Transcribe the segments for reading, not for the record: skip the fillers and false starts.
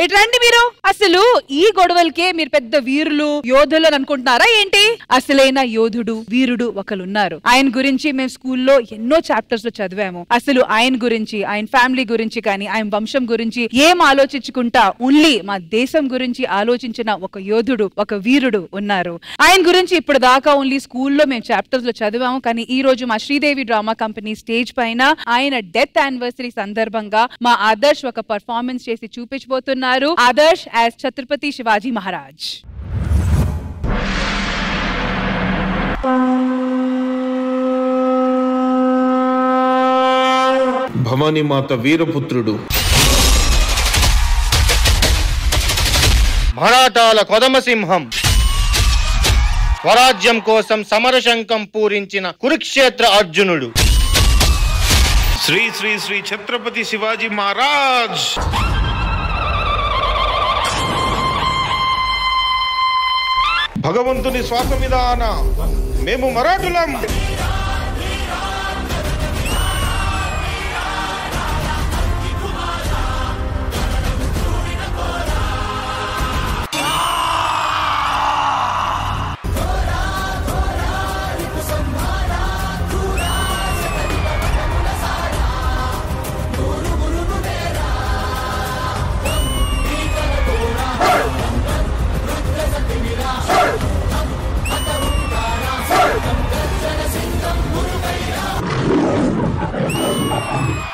ఎట్రండి మీరు? అసలు ఈ గొడవలకే మీరు పెద్ద వీరులు యోధులు అని అనుకుంటున్నారా ఏంటి? అసలైన యోధుడు వీరుడు ఒకరున్నారు. ఆయన గురించి మేము స్కూల్లో ఎన్నో చాప్టర్స్ లో చదివాము. అసలు ఆయన గురించి, ఆయన ఫ్యామిలీ గురించి కానీ, ఆయన వంశం గురించి ఏం ఆలోచించుకుంటా ఓన్లీ మా దేశం గురించి ఆలోచించిన ఒక యోధుడు, ఒక వీరుడు ఉన్నారు. ఆయన గురించి ఇప్పుడు దాకా ఓన్లీ స్కూల్లో మేము చాప్టర్స్ లో చదివాము. కానీ ఈ రోజు మా శ్రీదేవి డ్రామా కంపెనీ స్టేజ్ పైన ఆయన డెత్ యానివర్సరీ సందర్భంగా మా ఆదర్శ్ ఒక పర్ఫార్మెన్స్ చేసి చూపించబోతున్నారు. ఆదర్శ్ యాజ్ ఛత్రపతి శివాజీ మహారాజ్. భవానీ మాత వీరపుత్రుడు, మరాఠాల కొదమసింహం, స్వరాజ్యం కోసం సమరశంఖం పూరించిన కురుక్షేత్ర అర్జునుడు, శ్రీ శ్రీ శ్రీ ఛత్రపతి శివాజీ మహారాజ్. భగవంతుని శ్వాస విధాన మేము మరాఠులం.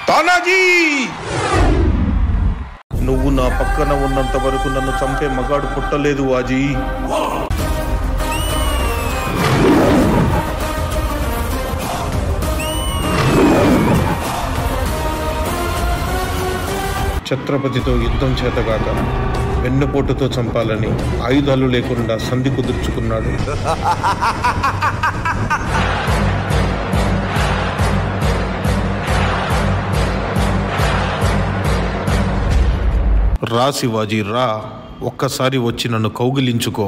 తానాజీ, నువ్వు నా పక్కన ఉన్నంత వరకు నన్ను చంపే మగాడు పుట్టలేదు వాజీ. ఛత్రపతితో యుద్ధం చేతగాక వెన్నుపోటుతో చంపాలని ఆయుధాలు లేకుండా సంధి కుదుర్చుకున్నాడు. రా శివాజీ రా, ఒక్కసారి వచ్చి నన్ను కౌగిలించుకో.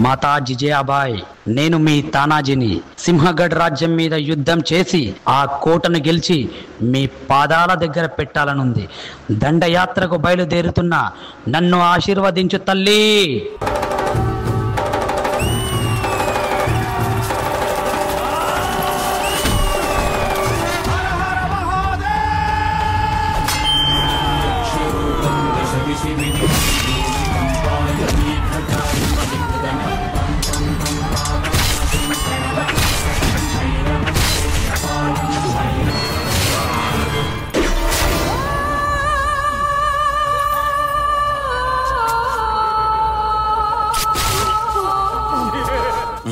మాతా జిజయాబాయ్, నేను మీ తానాజీని. సింహగఢ్ రాజ్యం మీద యుద్ధం చేసి ఆ కోటను గెలిచి మీ పాదాల దగ్గర పెట్టాలనుంది. దండయాత్రకు బయలుదేరుతున్న నన్ను ఆశీర్వదించు తల్లి.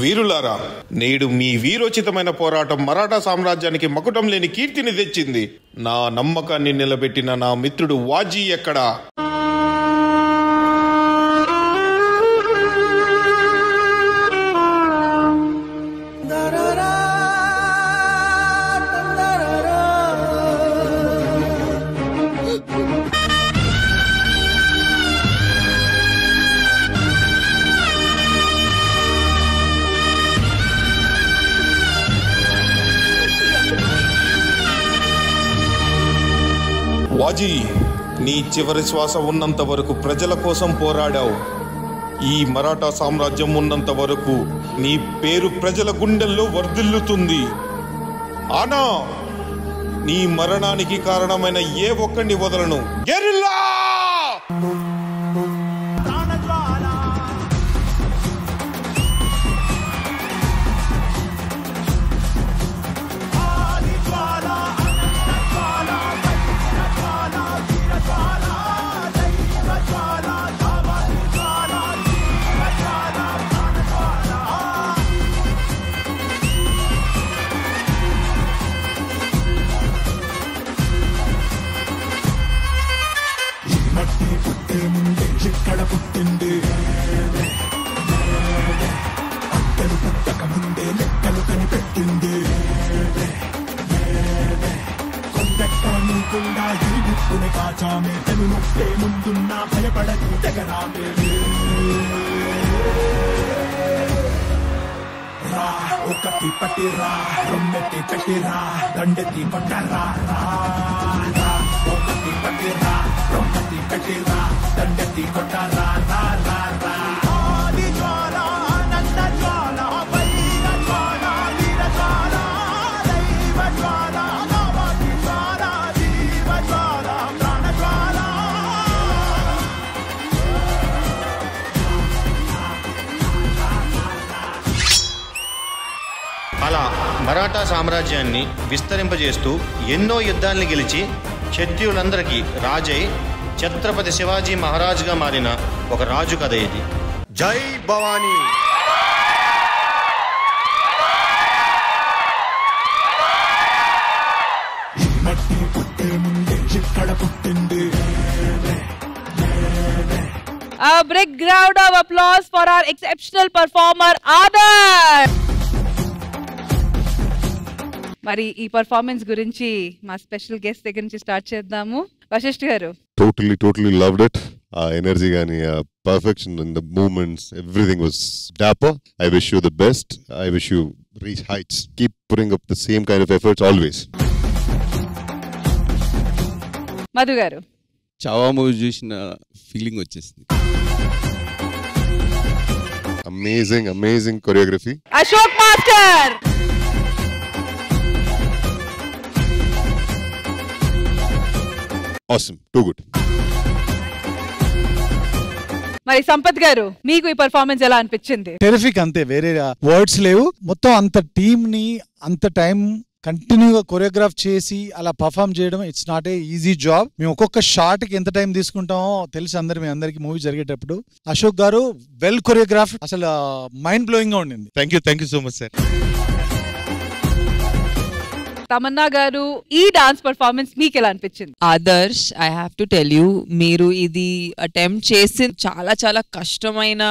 వీరులారా, నేడు మీ వీరోచితమైన పోరాటం మరాఠా సామ్రాజ్యానికి మకుటం లేని కీర్తిని తెచ్చింది. నా నమ్మకాన్ని నిలబెట్టిన నా మిత్రుడు వాజీ ఎక్కడా? వాజీ, నీ చివరి శ్వాస ఉన్నంత వరకు ప్రజల కోసం పోరాడావు. ఈ మరాఠా సామ్రాజ్యం ఉన్నంత వరకు నీ పేరు ప్రజల గుండెల్లో వర్ధిల్లుతుంది. ఆనా, నీ మరణానికి కారణమైన ఏ ఒక్కడిని వదలను. గెరిల్లా! కనిపెట్టింది శత్రుని కాచామే తెను ముట్టే ముందున్నా భయపడకు తెగరామే రా ఒకటి పట్టిరా రొమ్మెత్తి పెట్టిరా దండెత్తి కొట్టరా రా ఒకటి పట్టిరా రొమ్మెత్తి పెట్టిరా దండెత్తి కొట్టరా రా రా రా ఆది జ్వాల అనంత జ్వాల వైర జ్వాల వీర జ్వాల దైవ జ్వాల నవాది జ్వాల జీవ జ్వాల ప్రాణ జ్వాల అలా మరాఠా సామ్రాజ్యాన్ని విస్తరింపజేస్తూ ఎన్నో యుద్ధాల్ని గెలిచి క్షత్రియులందరికీ రాజై ఛత్రపతి శివాజీ మహారాజుగా మారిన ఒక రాజు కథ ఇది. జై భవానీ. మట్టి పుట్టే ముందే ఇక్కడ పుట్టింది. A big round of applause for our exceptional performer Adarsh. మరి ఈ పర్ఫార్మెన్స్ గురించి మా స్పెషల్ గెస్ట్ దగ్గర నుంచి స్టార్ట్ చేద్దాము. వశిష్ఠ గారు. Totally loved it. Energy gaani, perfection in the movements, everything was dapper. I wish you the best. I wish you reach heights. Keep putting up the same kind of efforts always. Madhu గారు. Chhaava movie చూసిన feeling వచ్చేసింది. Amazing choreography. Ashok master. Awesome, too good. మరి సంపత్ గారు, మీకు ఈ performance ఎలా అనిపించింది? Terrific, అంతే, వేరే వర్డ్స్ లేవు. మొత్తం అంత టీమ్ ని అంత టైం కంటిన్యూగా కొరియోగ్రాఫ్ చేసి అలా పర్ఫామ్ చేయడం it's not a easy job. మేము ఒక్కొక్క షాట్ కి ఎంత టైం తీసుకుంటామో తెలుసు మీ అందరికి మూవీ జరిగేటప్పుడు. అశోక్ గారు వెల్ కొరియోగ్రాఫ్, అసలు మైండ్ బ్లోయింగ్ గా ఉండింది. Thank you so much sir. Tamannaah గారు, ఈ డాన్స్ పర్ఫార్మెన్స్ మీకు ఎలా అనిపించింది? Adarsh, I have to tell you, మీరు ఇది అటెంప్ట్ చేసి చాలా కష్టమైన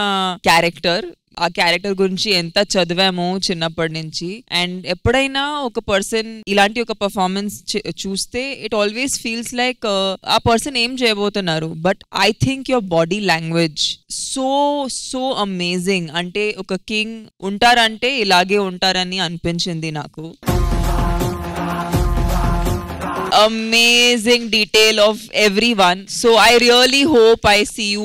క్యారెక్టర్. ఆ క్యారెక్టర్ గురించి ఎంత చదివామో చిన్నప్పటి నుంచి. అండ్ ఎప్పుడైనా ఒక పర్సన్ ఇలాంటి ఒక పర్ఫార్మెన్స్ చూస్తే ఇట్ ఆల్వేస్ ఫీల్స్ లైక్ ఆ పర్సన్ ఏం చేయబోతున్నారు. But I think your body language so amazing. అంటే ఒక కింగ్ ఉంటారంటే ఇలాగే ఉంటారని అనిపించింది నాకు. Amazing detail of everyone. So I really hope I see you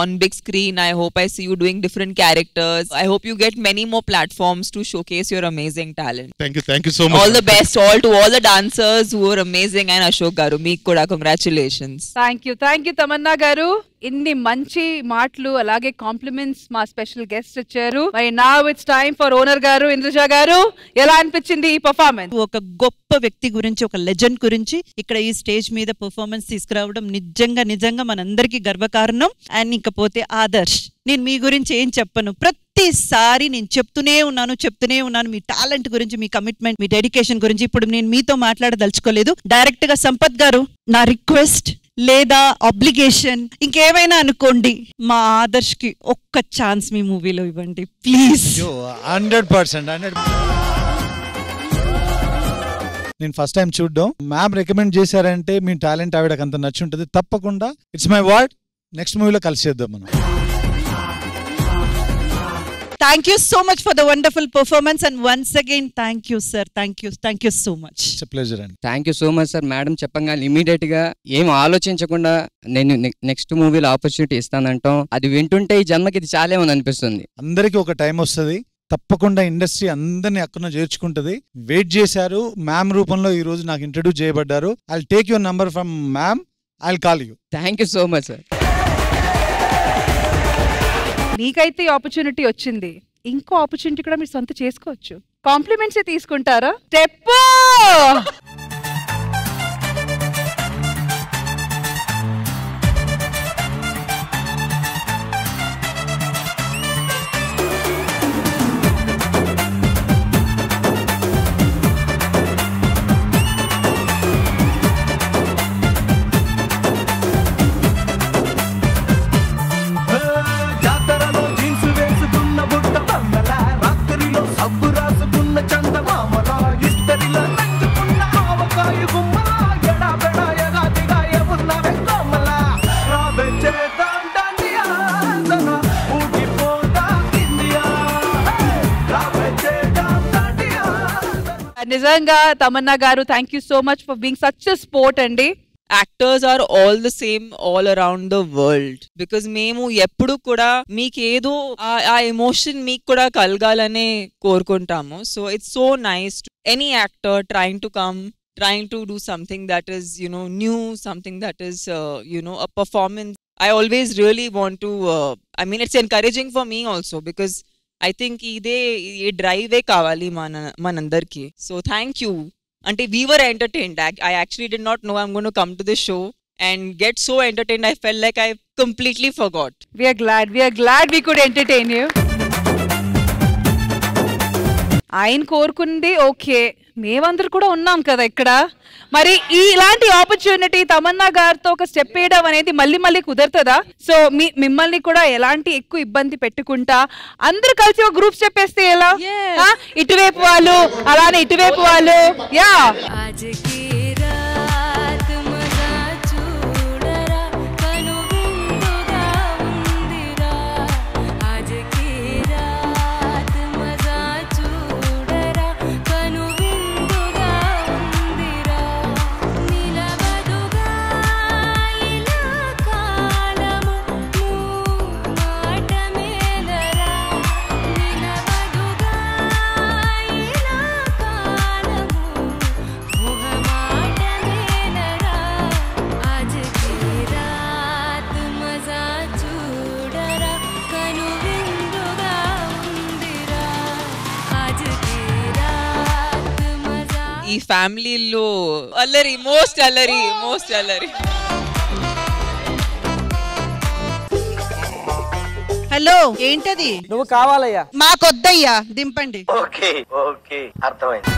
on big screen. I hope I see you doing different characters. I hope you get many more platforms to showcase your amazing talent. Thank you so much. All the best to all the dancers who are amazing, and Ashok garu meeku kuda congratulations. Thank you Tamanna garu. ఇన్ని మంచి మాటలు అలాగే compliments మా special guest ఇచ్చారు. మరి now it's time for owner గారు. ఇంద్రజ గారు, ఎలా అనిపించింది ఈ పర్ఫార్మెన్స్? ఒక గొప్ప వ్యక్తి గురించి, ఒక లెజెండ్ గురించి ఇక్కడ ఈ స్టేజ్ మీద పర్ఫార్మెన్స్ తీసుకురావడం నిజంగా మనందరికీ గర్వకారణం. అండ్ ఇకపోతే ఆదర్శ్, నేను మీ గురించి ఏం చెప్పను, ప్రతిసారి నేను చెప్తూనే ఉన్నాను మీ టాలెంట్ గురించి, మీ కమిట్మెంట్, మీ డెడికేషన్ గురించి. ఇప్పుడు నేను మీతో మాట్లాడదలుచుకోలేదు. డైరెక్ట్ గా సంపత్ గారు, నా రిక్వెస్ట్ లేదా అబ్లిగేషన్ ఇంకేమైనా అనుకోండి, మా ఆదర్శ్ కి ఒక్క ఛాన్స్ మీ మూవీలో ఇవ్వండి ప్లీజ్. 100%. నేను ఫస్ట్ టైం చూడడం, మ్యామ్ రికమెండ్ చేశారంటే మీ టాలెంట్ ఆవిడకి అంత నచ్చి ఉంటుంది. తప్పకుండా ఇట్స్ మై వర్డ్, నెక్స్ట్ మూవీలో కలిసేద్దాం మనం. Thank you so much for the wonderful performance, and once again thank you sir, thank you so much. It's a pleasure and thank you so much sir. Madam చెప్పంగానే immediate గా ఏం ఆలోచించకుండా నేను next మూవీలో opportunity ఇస్తానంటాం. అది వింటుంటే ఈ జన్మకి ఇది చాలేమని అనిపిస్తుంది. అందరికీ ఒక టైం వస్తుంది, తప్పకుండా ఇండస్ట్రీ అందరినీ అక్కడ చేర్చుకుంటది. వెయిట్ చేశారు, మ్యామ్ రూపంలో ఈ రోజు నాకు introduce చేయబడ్డారు. I'll take your number from ma'am, I'll call you. Thank you so much sir. మీకైతే ఆపర్చునిటీ వచ్చింది, ఇంకో ఆపర్చునిటీ కూడా మీరు సొంత చేసుకోవచ్చు. కాంప్లిమెంట్స్ తీసుకుంటారా? స్టెప్ రాత్రిలో సబ్బు రాసుకున్న చందమామలా ఇస్తరిలో నంచుకున్న నిజంగా తమన్నా గారు thank you so much for being such a sport అండి. Actors are all the same all around the world because మేము ఎప్పుడు కూడా మీకేదో ఆ ఎమోషన్ మీకు కూడా కలగాలనే కోరుకుంటాము. So it's so nice any actor trying to come trying to do something that is new, something that is a performance. I always really want to I mean it's encouraging for me also because I think ide drive kavali manandarki. So thank you. Ante we were entertained. I actually did not know I'm going to come to this show and get so entertained. I felt like I completely forgot. We are glad we could entertain you. ఆయన కోరుకుంది okay, మేమందరూ కూడా ఉన్నాం కదా ఇక్కడ. మరి ఇలాంటి opportunity Tamannaah గారితో ఒక స్టెప్ వేయడం అనేది మళ్ళీ కుదరుతుందా? సో మిమ్మల్ని కూడా ఎలాంటి ఎక్కువ ఇబ్బంది పెట్టుకుంటా అందరూ కలిసి ఒక గ్రూప్ స్టెప్ వేస్తే ఎలా? ఇటువైపు వాళ్ళు అలానే ఇటువైపు వాళ్ళు. యా ఈ ఫ్యామిలీలో అల్లరి మోస్ట్ అల్లరి. హలో ఏంటది? నువ్వు కావాలయ్యా. మాకొద్దయ్యా, దింపండి. ఓకే అర్థమైంది.